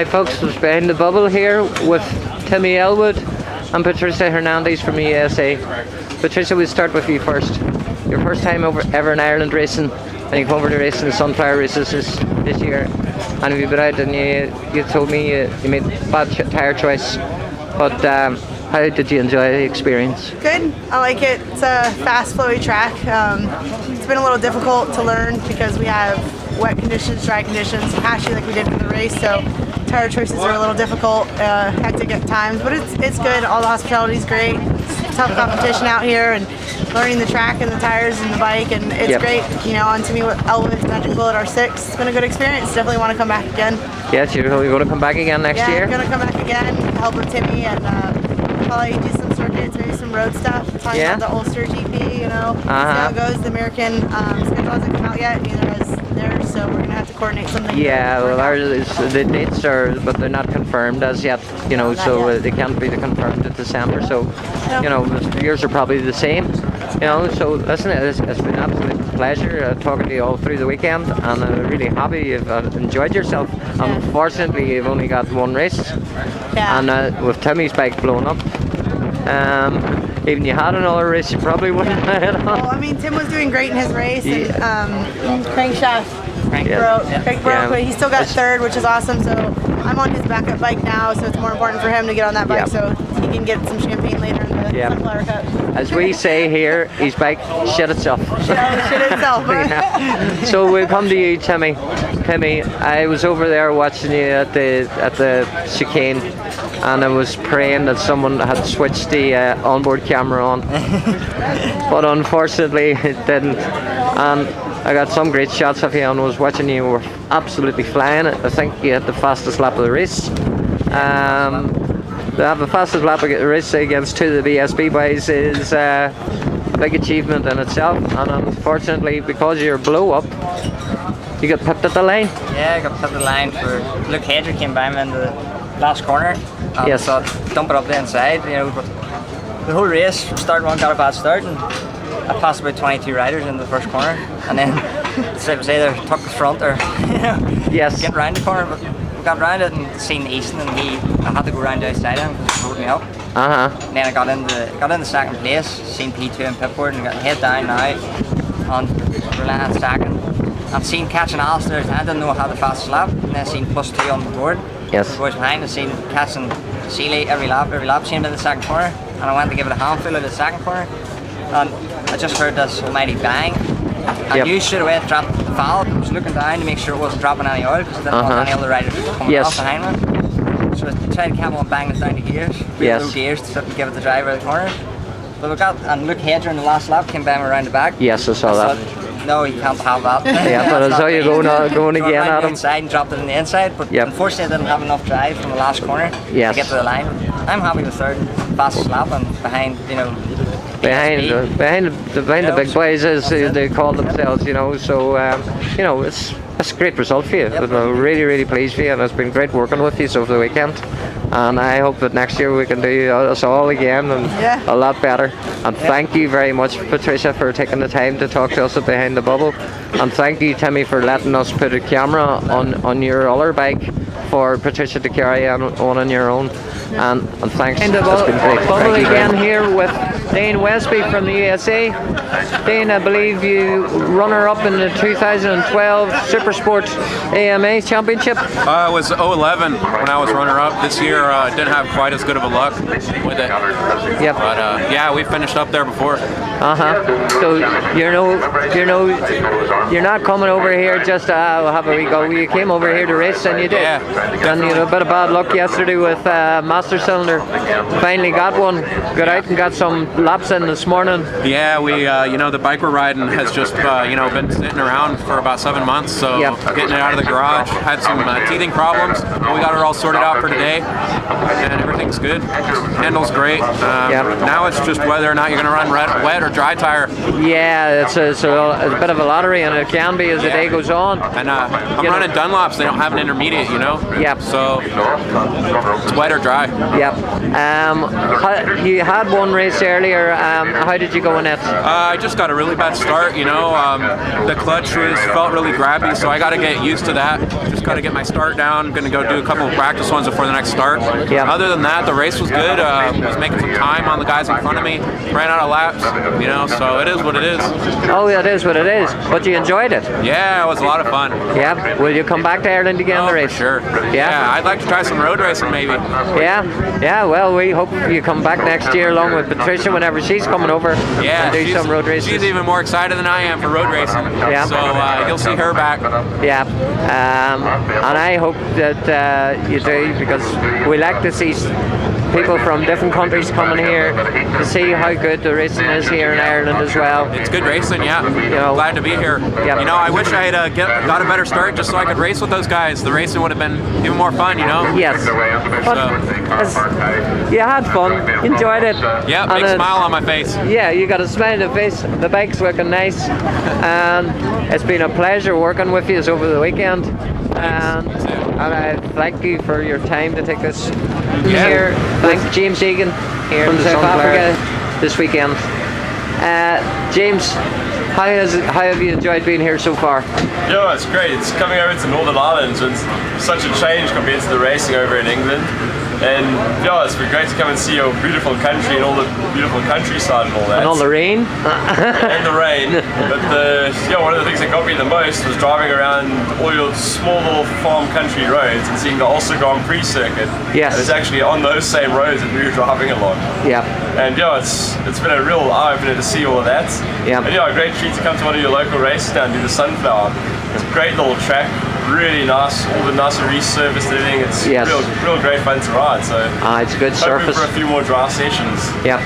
Hi folks, was behind the bubble here with Timmy Elwood and Patricia Hernandez from the USA. Patricia, we'll start with you first. Your first time ever in Ireland racing, and you come over to racing the Sunflower races this year. And you've been out and you told me you made a bad tyre choice, but how did you enjoy the experience? Good. I like it. It's a fast, flowy track. It's been a little difficult to learn because we have wet conditions, dry conditions, patchy like we did for the race, so tire choices are a little difficult, hectic at times, but it's good. All the hospitality is great. It's tough competition out here, and learning the track and the tires and the bike, and it's great. You know, on Timmy Elwood, Magic Bullet R6. It's been a good experience. Definitely want to come back again. Yes, you're going to come back again next year? Yeah, I'm going to come back again, help with Timmy, and probably do some circuits, maybe some road stuff. Talking about the Ulster GP, you know, see how it goes. The American schedule hasn't come out yet, neither has theirs, so we're going to have to coordinate something. Yeah, well, the dates are, but they're not confirmed as yet, you know, so they can't be confirmed in December, so, you know, yours are probably the same, you know, so listen, it's been an absolute pleasure talking to you all through the weekend, and I'm really happy you've enjoyed yourself. Unfortunately, you've only got one race, and with Timmy's bike blown up, even you had another race, you probably wouldn't have had on. Well, I mean, Tim was doing great in his race, and crankshaft broke, but he still got third, which is awesome. So I'm on his backup bike now, so it's more important for him to get on that bike so he can get some champagne later in the Sunflower Cup. As we say here, his bike shit itself. Shit itself. So we'll come to you, Timmy. Timmy, I was over there watching you at the chicane, and I was praying that someone had switched the onboard camera on, but unfortunately it didn't. And I got some great shots of you, and was watching you were absolutely flying. I think you had the fastest lap of the race. To have the fastest lap of the race against two of the BSB boys is a big achievement in itself, and unfortunately because of your blow up, you got pipped at the line. Yeah, I got pipped at the line for Hedger came by me in the last corner. And so dump it up the inside, you know, but the whole race, start one got a bad start, and I passed about 22 riders in the first corner, and then it was either tuck the front or get round the corner, but we got round it and seen Easton, and I had to go round the outside of him because he pulled me up. And then I got in the second place, seen P2 and Pipboard, and got head down now on Reliant second. I've seen catching Alistair, I didn't know I had the fastest lap, and then seen +2 on the board. The boys behind, I seen catching Seeley every lap, seen him in the second corner, and I went to give it a handful in the second corner, and I just heard this almighty bang. I knew straight away it dropped the valve. I was looking down to make sure it wasn't dropping any oil because I didn't want any other riders coming off behind me. So I tried to come on bang it down to gears, low gears to sit and give it the driver of the corner. But we got, and look, Hedger in the last lap came bang around the back. Yes, I saw that. No, you can't have that. But I saw you going again at him. Inside and dropped it on the inside, but unfortunately I didn't have enough drive from the last corner to get to the line. I'm happy with third, fastest lap, and behind, you know, behind the big boys as they call themselves, you know. So you know, it's a great result for you. I'm really pleased for you, and it's been great working with you over the weekend. And I hope that next year we can do us all again and a lot better. And thank you very much, Patricia, for taking the time to talk to us at Behind the Bubble. And thank you, Timmy, for letting us put a camera on your other bike for Patricia to carry on your own. And thanks. Behind the Bubble again here with Dane Westby from the USA. Dane, I believe you runner-up in the 2012 Supersport AMA Championship. It was 011 when I was runner-up. This year I didn't have quite as good of a luck with it. But yeah, we finished up there before. So you're not coming over here just to have a wee go. You came over here to race, and you did. And you had a bit of bad luck yesterday with Master Cylinder. Finally got one. Got out and got some laps in this morning. Yeah, we you know, the bike we're riding has just you know, been sitting around for about 7 months. So getting it out of the garage, had some teething problems, but we got it all sorted out for today, and everything's good. Handles great. Now it's just whether or not you're going to run wet or dry tire. Yeah, it's a bit of a lottery, and it can be as the day goes on. And I'm running Dunlops. They don't have an intermediate, you know. So it's wet or dry. You had one race earlier here. How did you go in it? I just got a really bad start, you know. The clutch felt really grabby, so I got to get used to that. Just got to get my start down. I'm going to go do a couple of practice ones before the next start. Yeah. Other than that, the race was good. Was making some time on the guys in front of me. Ran out of laps, you know, so it is what it is. Oh, it is what it is. But you enjoyed it? Yeah, it was a lot of fun. Yeah. Will you come back to Ireland again to race? For sure. Yeah. I'd like to try some road racing maybe. Yeah. Well, we hope you come back next year along with Patricia whenever she's coming over and do some road races. She's even more excited than I am for road racing. Yeah. So you'll see her back. Yeah. And I hope that you do, because we like to see people from different countries coming here to see how good the racing is here in Ireland as well. It's good racing, yeah. You know, glad to be here. Yeah. You know, I wish I had got a better start just so I could race with those guys. The racing would have been even more fun, you know? Yes. But you had fun, enjoyed it. Yeah, big smile on my face. Yeah, you got a smile on your face. The bike's looking nice. And it's been a pleasure working with you over the weekend. And I thank you for your time to take us here. Thank James Eagan here from South Africa this weekend. James, how have you enjoyed being here so far? Yeah, it's great. It's coming over to Northern Ireland, so it's such a change compared to the racing over in England. And yeah, it's been great to come and see your beautiful country and all the beautiful countryside and all that. And all the rain. And the rain. But one of the things that got me the most was driving around all your small little farm country roads and seeing the Ulster Grand Prix circuit. Yes. And it's actually on those same roads that we were driving along. Yeah. And yeah, it's been a real eye-opener to see all of that. Yeah. And yeah, a great treat to come to one of your local races now and do the Sunflower. It's a great little track. Really nice, all the nice resurfaced everything. It's real great fun to ride. So it's a good surface. For a few more dry sessions. Yeah.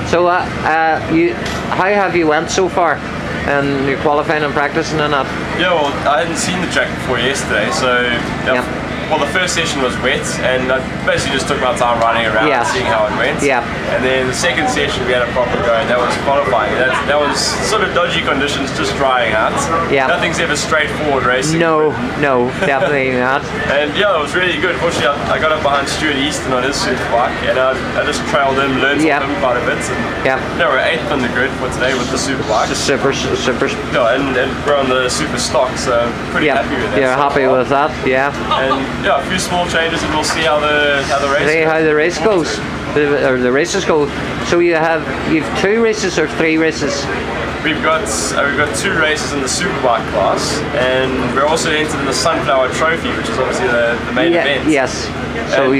So how have you went so far? And you're qualifying and practicing and that? Yeah, well, I hadn't seen the track before yesterday, so well, the first session was wet, and I basically just took my time running around and seeing how it went. Yeah. And then the second session we had a proper go, and that was qualifying. That was sort of dodgy conditions, just drying out. Yeah. Nothing's ever straightforward racing. No, definitely not. And yeah, it was really good. Fortunately, I got up behind Stuart Easton on his superbike, and I just trailed him, learned from him quite a bit. And we're 8th on the grid for today with the superbike. Super. Yeah, and we're on the super stock, so pretty happy with that. You're happy with that, yeah. And yeah, a few small changes, and we'll see how the race goes. See how the race goes, or the races go. So you've 2 races or 3 races? We've got 2 races in the superbike class, and we're also entered in the Sunflower Trophy, which is obviously the main event. Yes. So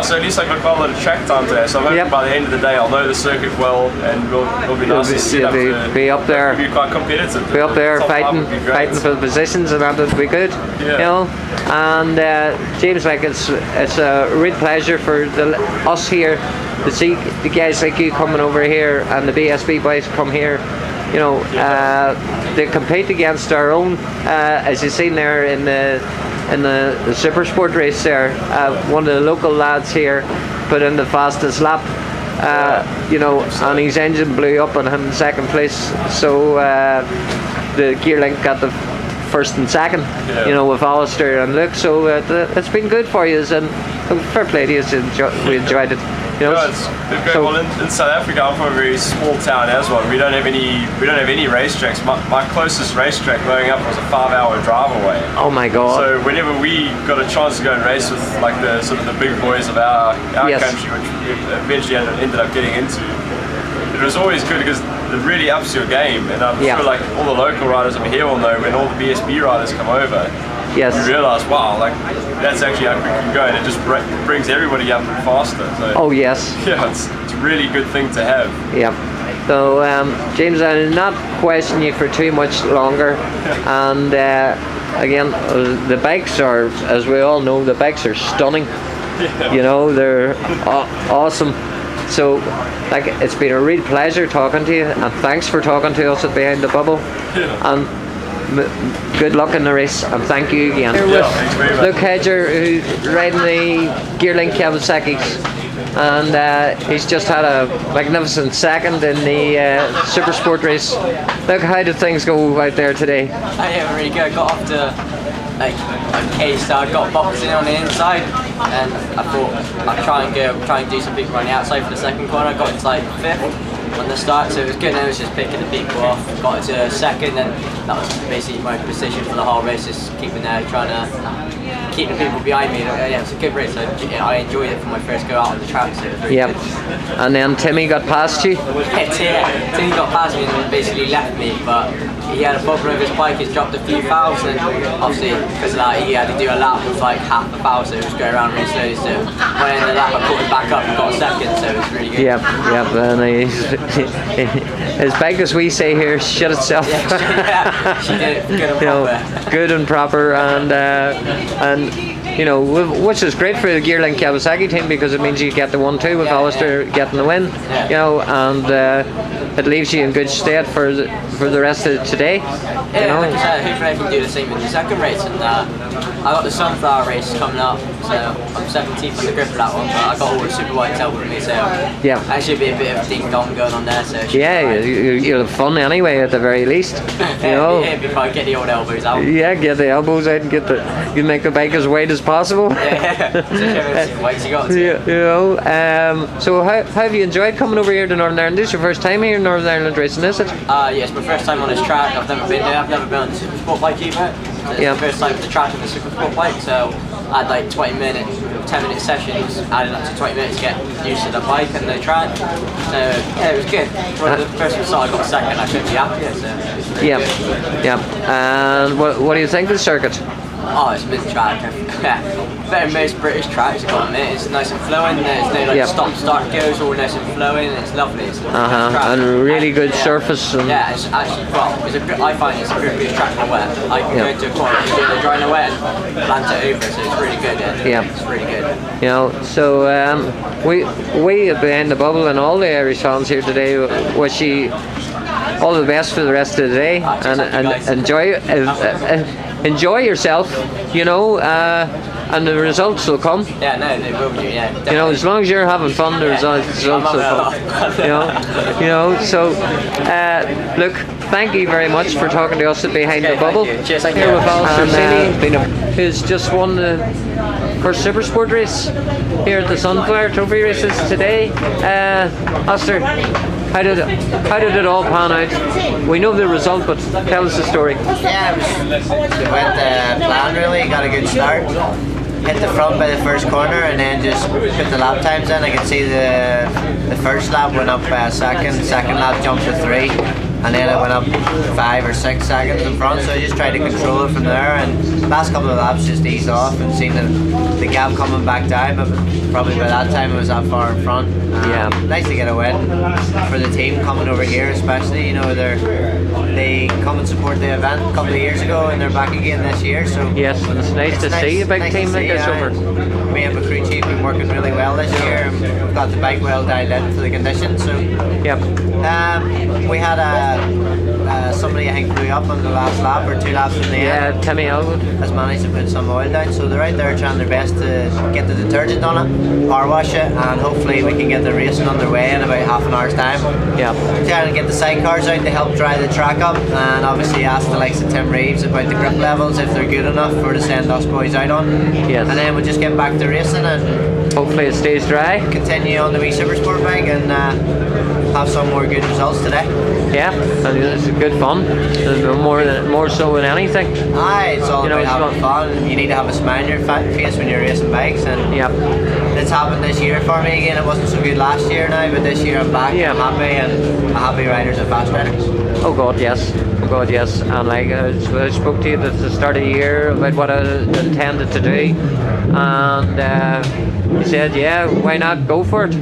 so at least I got quite a lot of track time today. So I'm hoping by the end of the day I'll know the circuit well, and it'll be nice to sit up be up there. Be quite competitive. Be up there fighting for the positions, and that would be good. Yeah. You know, and James, like it's a real pleasure for us here to see the guys like you coming over here, and the BSB boys come here. You know, they compete against our own, as you've seen there in the super sport race there. One of the local lads here put in the fastest lap, you know, and his engine blew up on him in second place. So the Gear Link got the first and second, you know, with Alistair and Luke. So it's been good for you, and fair play to you. We enjoyed it. You know, it's great. Well, in South Africa, I'm from a very small town as well. We don't have any racetracks. My closest racetrack growing up was a 5-hour drive away. Oh my God! So whenever we got a chance to go and race with like the sort of the big boys of our country, which we eventually ended up getting into, it was always good because it really ups your game. And I'm sure like all the local riders over here will know when all the BSB riders come over. Yes. You realise, wow, like that's actually how quick you can go, and it just brings everybody up faster. So, yes. Yeah, it's a really good thing to have. Yeah. So, James, I'll not question you for too much longer. And again, the bikes are, as we all know, the bikes are stunning. Yeah. You know, they're awesome. So, like, it's been a real pleasure talking to you, and thanks for talking to us at Behind the Bubble. Yeah. And good luck in the race, and thank you again. Here with Luke Hedger, who's riding the Gearlink Kawasaki's, and he's just had a magnificent second in the Super Sport race. Look, how did things go out there today? Yeah, really good. Got off to okay start, got boxing on the inside, and I thought I'd try and do something on the outside for the second corner. I got into like 5th, on the start, so it was good. I was just picking the people off, got to second, and that was basically my position for the whole race, just keeping there, trying to keep the people behind me. Yeah, it was a good race. I enjoyed it from my first go out on the track, so it was really good. And then Timmy got past you? Yeah, Timmy got past me and basically left me, but he had a problem with his bike. He's dropped a few fouls, and obviously because of that he had to do a lap with like half a foul, so he was going around really slowly. So by the end of the lap I caught him back up and got a second, so it was really good. And his bike, as we say here, shit itself. Yeah, she did it good and proper. Good and proper, and you know, which is great for the Gearlink Kawasaki team, because it means you get the 1-2 with Alistair getting the win. Yeah. You know, and it leaves you in good state for the rest of today. Yeah, you know? like I said, hopefully I can do the same in the second race, and I got the Sunflower race coming up, so I'm 17th on the grid for that one, but I got all the super white tail with me, so that should be a bit of ding dong going on there. So you'll have fun anyway at the very least. You know, before I get the old elbows out. Yeah, get the elbows out and you make the bike as wide as possible. Weights you got. You know, so how have you enjoyed coming over here to Northern Ireland? This is your first time here in Northern Ireland racing, is it? Yeah, it's my first time on this track. I've never been there. I've never been on the Super Sport bike either. So it's the first time on the track on the Super Sport bike. So I had like 10-minute sessions, added up to 20 minutes to get used to the bike and the track. So yeah, it was good. When the first result I got second, I couldn't be happier. So it was really good. And what do you think of the circuit? Oh, it's a mid track. Better than most British tracks, I gotta admit. It's nice and flowing. There's no stop-start goes, all nice and flowing. It's lovely. It's a nice track. And really good surface. And it's actually, I find it's a pretty good track in the wet. I can go into a corner, do the dry in the wet, and plant it over, so it's really good. It's really good. You know, so we at Behind the Bubble and all the Irish fans here today wish you all the best for the rest of the day, and enjoy yourself, you know, and the results will come. Yeah, no, they will do. Yeah, definitely. You know, as long as you're having fun, the results will come. You know. So, look, thank you very much for talking to us at Behind the Bubble. Cheers, thank here you. with Alistair, who's just won the first Super Sport race here at the Sunflower Trophy races today. Alistair, how did it all pan out? We know the result, but tell us the story. Yeah, it went planned really. Got a good start. Hit the front by the first corner, and then just put the lap times in. I could see the first lap went up second lap jumped to 3, and then it went up 5 or 6 seconds in front. So I just tried to control it from there, and last couple of laps just eased off and seen the gap coming back down. But probably by that time it was that far in front. Nice to get a win for the team coming over here, especially. You know, they come and support the event a couple of years ago, and they're back again this year. So yes, and it's nice to see a big team like this over. Me and my crew chief have been working really well this year, and we've got the bike well dialed in for the conditions. So we had somebody I think blew up on the last lap or 2 laps in the end. Timmy has managed to put some oil down, so they're out there trying their best to get the detergent on it, power wash it, and hopefully we can get the racing underway in about half an hour's time. Trying to get the sidecars out to help dry the track up, and obviously ask the likes of Tim Reeves about the grip levels, if they're good enough for to send us boys out on. And then we'll just get back to racing and hopefully it stays dry. Continue on the wee Super Sport bike and have some more good results today. Yeah, and it's good fun. More so than anything. It's all about having fun. You need to have a smile on your face when you're racing bikes, and it's happened this year for me again. It wasn't so good last year now, but this year I'm back. I'm happy, and I'm happy riders and fast riders. Oh God, yes. And like I spoke to you at the start of the year about what I intended to do, and you said, yeah, why not go for it?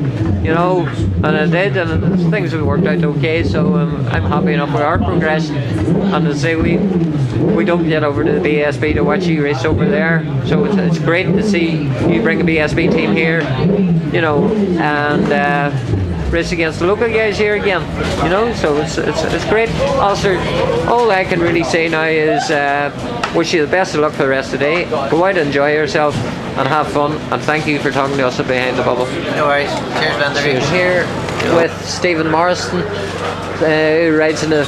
You know, and I did, and things have worked out okay. So I'm happy enough with our progression. And to say we don't get over to the BSB to watch you race over there, so it's great to see you bring a BSB team here. You know, and race against the local guys here again, you know, so it's great. Also, all I can really say now is wish you the best of luck for the rest of the day. Go out and enjoy yourself and have fun, and thank you for talking to us at Behind the Bubble. No worries. Cheers, man. Cheers. Here with Stephen Morrison, who rides in the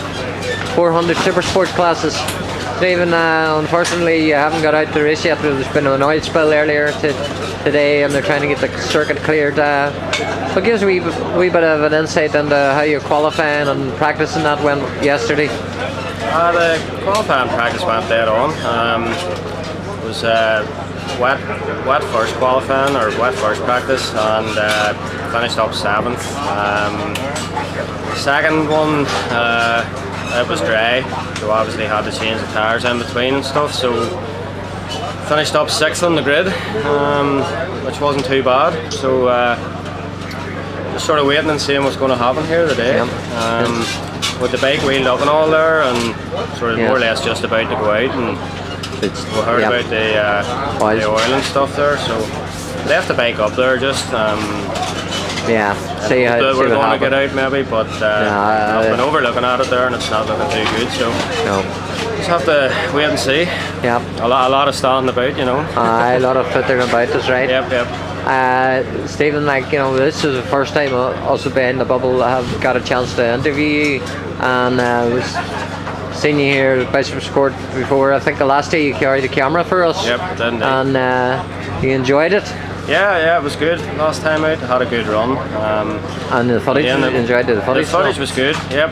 400 Super Sports classes. Stephen, unfortunately you haven't got out the race yet. There's been an oil spill earlier today and they're trying to get the circuit cleared. But give us a wee bit of an insight into how you're qualifying and practicing that went yesterday. The qualifying practice went dead on. It was wet first qualifying, or wet first practice, and finished up 7th. Second one, it was dry, so obviously had to change the tyres in between and stuff, so finished up 6th on the grid, which wasn't too bad. So just sort of waiting and seeing what's going to happen here today. With the bike wheeled up and all there, and sort of more or less just about to go out, and we heard about the oil and stuff there, so left the bike up there just. See how we're going to get out maybe, but I've been overlooking at it there and it's not looking too good, so just have to wait and see. A lot of standing about, you know. A lot of fittering about, that's right. Stephen, like, you know, this is the first time also behind the bubble I have got a chance to interview you, and was seen you here at Bishop's Court before. I think the last day you carried the camera for us. And you enjoyed it. Yeah, it was good. Last time out, I had a good run. And the footage, enjoyed the footage? The footage was good, you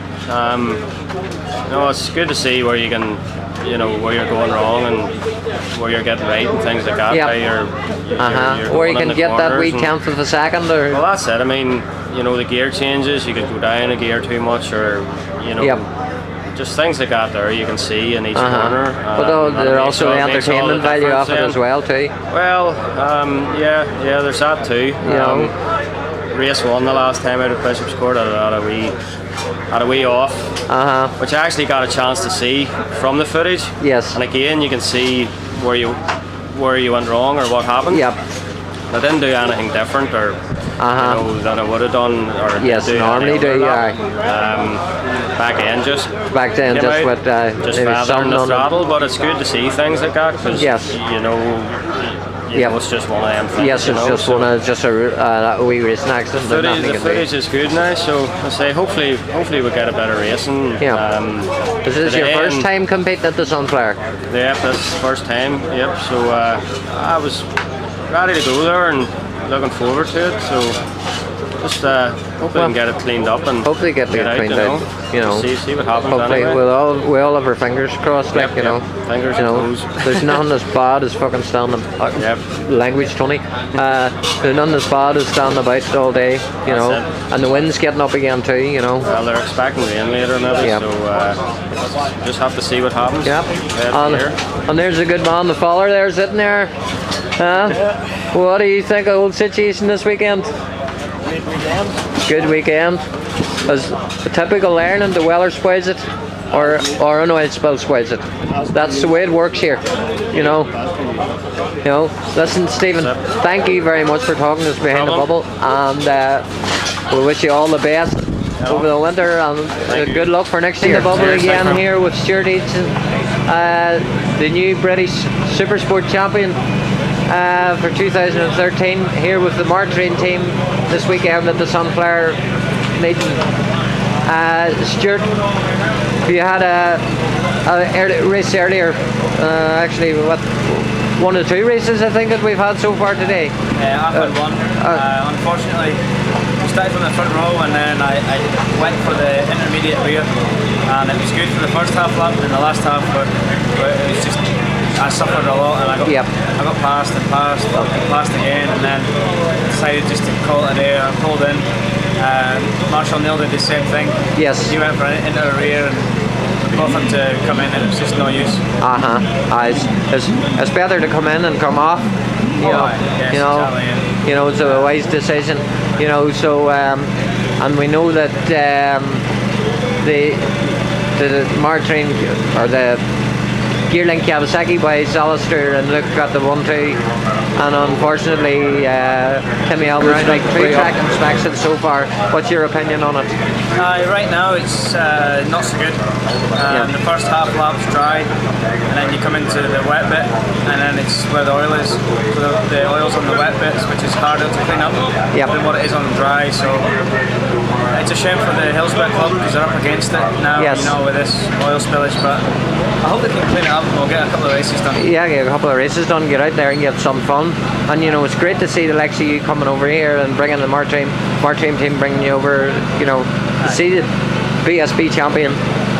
know, it's good to see where you can, you know, where you're going wrong and where you're getting right and things like that. You're where you can get that wee 10th of a second, or... Well, that's it. I mean, you know, the gear changes, you could go down a gear too much, or, you know... Just things like that there you can see in each corner. But there's also the entertainment value of it as well too. Well, yeah, there's that too. Race 1 the last time out of Bishop's Court, I had a wee off, which I actually got a chance to see from the footage. Yes. And again, you can see where you went wrong or what happened. I didn't do anything different or you know, than I would have done, or normally do. Back then just with just feathering the throttle, but it's good to see things like that because you know, it's just one of them things. It's just a wee racing accident. The footage is good now, so I say hopefully we get a better racing. Is this your first time competing at the Sunflower? Yeah, this is the first time. So I was ready to go there and looking forward to it. So just hopefully we can get it cleaned up and hopefully get it cleaned out. You know, see what happens. Hopefully anyway. we all have our fingers crossed. Like you know, fingers you know, and toes. There's nothing as bad as fucking standing. Language, Tony. There's nothing as bad as standing about all day. You know, and the wind's getting up again too. You know. Well, they're expecting rain later maybe, so just have to see what happens. And there's a good man, the faller there sitting there. What do you think of the old situation this weekend? Good weekend. As a typical learning, the weather spoils it, or an oil spill spoils it. That's the way it works here. You know. Listen, Stephen. Thank you very much for talking to us behind the bubble, and we wish you all the best over the winter, and good luck for next year. The bubble again here with Stuart Eagan, the new British Super Sport champion. For 2013, here with the Morrison team this weekend at the Sunflower meeting. Stuart, you had a race earlier, actually what, 1 or 2 races I think that we've had so far today. I've had one. Unfortunately, I started from the front row and then I went for the intermediate rear, and it was good for the first half lap and the last half, but it was just, I suffered a lot and I got passed and passed again, and then decided just to call it a day. I pulled in. Marshall Neil did the same thing. Yes. He went for into the rear and both of them to come in, and it was just no use. It's better to come in and come off. You know, it's a wise decision. You know, so and we know that the Martin or the Gearlink Kawasaki boys, Alistair and Luke got the 1-2, and unfortunately Timmy Albert's like 3 track inspection so far. What's your opinion on it? Right now it's not so good. The first half lap's dry, and then you come into the wet bit, and then it's where the oil is. The oil's on the wet bits, which is harder to clean up than what it is on the dry. So it's a shame for the Hillsborough club because they're up against it now, you know, with this oil spillage. But I hope they can clean it up and we'll get a couple of races done. Yeah, get a couple of races done, get out there and get some fun. And you know, it's great to see the likes of you coming over here and bringing the Martine team bringing you over, you know, to see the BSB champion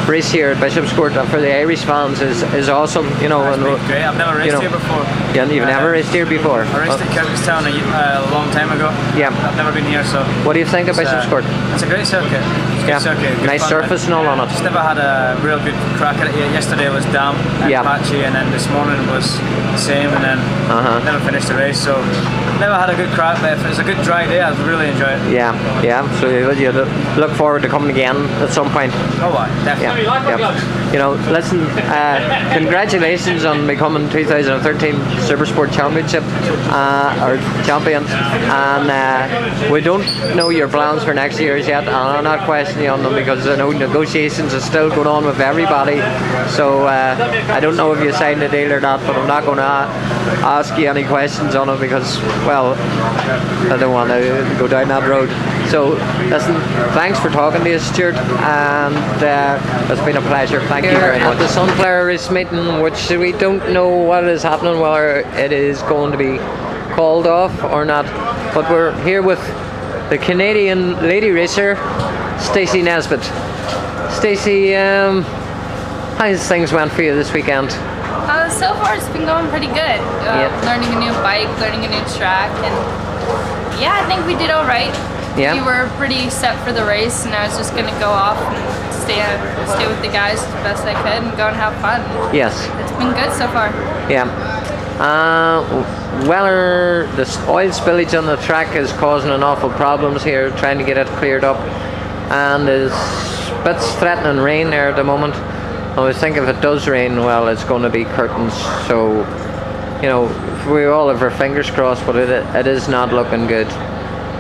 race here at Bishopscourt for the Irish fans is awesome, you know. It's been great. I've never raced here before. Yeah, you've never raced here before? I raced at Kyrgyzstan a long time ago. Yeah. I've never been here, so... What do you think of Bishopscourt? It's a great circuit. It's a good circuit. Good nice fun. surface and all on it. Just never had a real good crack at it yet. Yesterday was damp and patchy, and then this morning was the same, and then never finished the race, so never had a good crack, but if it's a good dry day, I'd really enjoy it. Yeah, so you look forward to coming again at some point. Oh, definitely. Yeah. You know, listen, congratulations on becoming 2013 Supersport Championship or champion, and we don't know your plans for next year's yet, and I'm not questioning on them because I know negotiations are still going on with everybody, so I don't know if you signed a deal or not, but I'm not going to ask you any questions on it because, well, I don't want to go down that road. So listen, thanks for talking to us, Stuart, and it's been a pleasure. Thank you very much. At the Sunflower Race meeting, which we don't know what is happening, whether it is going to be called off or not, but we're here with the Canadian lady racer, Stacey Nesbitt. Stacey, how's things went for you this weekend? So far it's been going pretty good. Learning a new bike, learning a new track, and yeah, I think we did all right. Yeah. We were pretty set for the race, and I was just going to go off and stay with the guys as best I could and go and have fun. Yes. It's been good so far. Yeah. Weather, the oil spillage on the track is causing an awful problems here, trying to get it cleared up, and there's bits threatening rain there at the moment. I was thinking if it does rain, well, it's going to be curtains, so, you know, we all have our fingers crossed, but it is not looking good.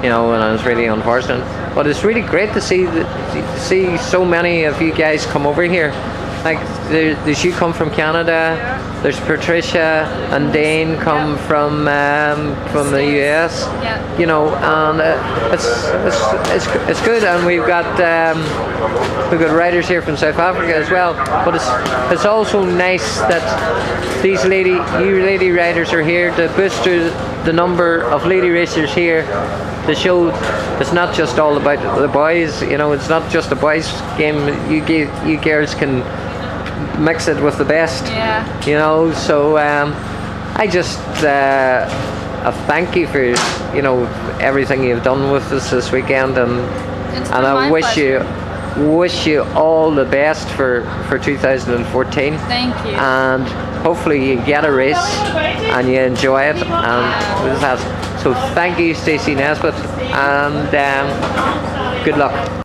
You know, and it's really unfortunate. But it's really great to see so many of you guys come over here. Like, there's you come from Canada. There's Patricia and Dane come from the US. Yeah. You know, and it's good. And we've got riders here from South Africa as well. But it's also nice that these lady riders are here to boost the number of lady racers here. The show, it's not just all about the boys, you know, it's not just a boys game. You girls can mix it with the best, you know, so I just thank you for, you know, everything you've done with us this weekend, and I wish you all the best for 2014. Thank you. And hopefully you get a race and you enjoy it, and so thank you, Stacey Nesbitt, and good luck.